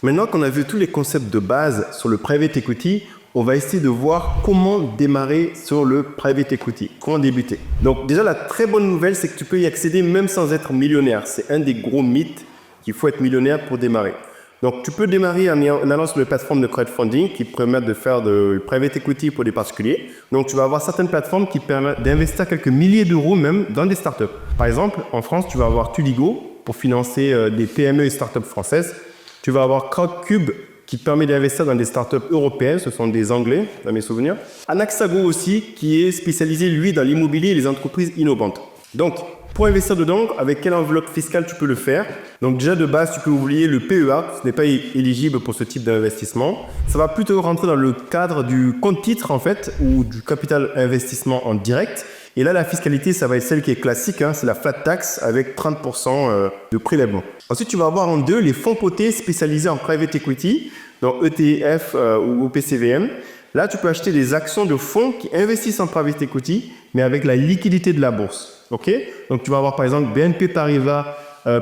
Maintenant qu'on a vu tous les concepts de base sur le private equity, on va essayer de voir comment démarrer sur le private equity, comment débuter. Donc déjà, la très bonne nouvelle, c'est que tu peux y accéder même sans être millionnaire. C'est un des gros mythes qu'il faut être millionnaire pour démarrer. Donc tu peux démarrer en allant sur les plateformes de crowdfunding qui permettent de faire de private equity pour des particuliers. Donc tu vas avoir certaines plateformes qui permettent d'investir quelques milliers d'euros même dans des startups. Par exemple, en France, tu vas avoir Tuligo pour financer des PME et startups françaises. Tu vas avoir Crowdcube qui permet d'investir dans des startups européennes, ce sont des Anglais, dans mes souvenirs. Anaxago aussi, qui est spécialisé, lui, dans l'immobilier et les entreprises innovantes. Donc, pour investir dedans, avec quelle enveloppe fiscale tu peux le faire? Donc déjà, de base, tu peux oublier le PEA, ce n'est pas éligible pour ce type d'investissement. Ça va plutôt rentrer dans le cadre du compte titre, en fait, ou du capital investissement en direct. Et là, la fiscalité, ça va être celle qui est classique, hein, c'est la flat tax avec 30% de prélèvement. Ensuite, tu vas avoir en deux les fonds cotés spécialisés en private equity, donc ETF ou OPCVM. Là, tu peux acheter des actions de fonds qui investissent en private equity, mais avec la liquidité de la bourse. Okay? Donc, tu vas avoir par exemple BNP Paribas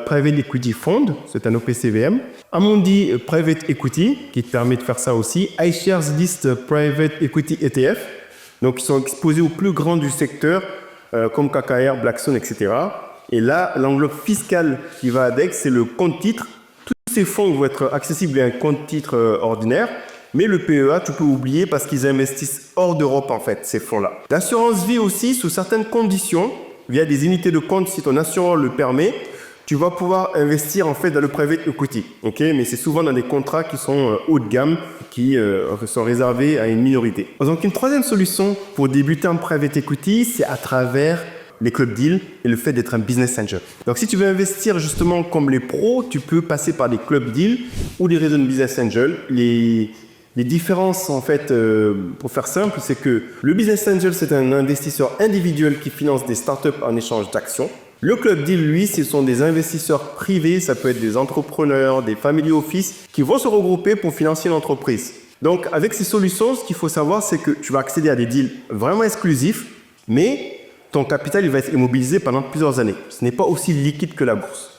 Private Equity Fund, c'est un OPCVM. Amundi Private Equity, qui te permet de faire ça aussi. iShares List Private Equity ETF. Donc, ils sont exposés aux plus grands du secteur, comme KKR, Blackstone, etc. Et là, l'enveloppe fiscale qui va avec, c'est le compte titre. Tous ces fonds vont être accessibles à un compte titre ordinaire. Mais le PEA, tu peux oublier parce qu'ils investissent hors d'Europe, en fait, ces fonds-là. L'assurance vie aussi, sous certaines conditions, via des unités de compte, si ton assureur le permet, tu vas pouvoir investir en fait dans le private equity. Okay? Mais c'est souvent dans des contrats qui sont haut de gamme, qui sont réservés à une minorité. Donc une troisième solution pour débuter en private equity, c'est à travers les club deals et le fait d'être un business angel. Donc si tu veux investir justement comme les pros, tu peux passer par des club deals ou des réseaux de business angel. Les différences, en fait, pour faire simple, c'est que le business angel, c'est un investisseur individuel qui finance des startups en échange d'actions. Le club deal, lui, ce sont des investisseurs privés, ça peut être des entrepreneurs, des family office, qui vont se regrouper pour financer l'entreprise. Donc, avec ces solutions, ce qu'il faut savoir, c'est que tu vas accéder à des deals vraiment exclusifs, mais ton capital il va être immobilisé pendant plusieurs années. Ce n'est pas aussi liquide que la bourse.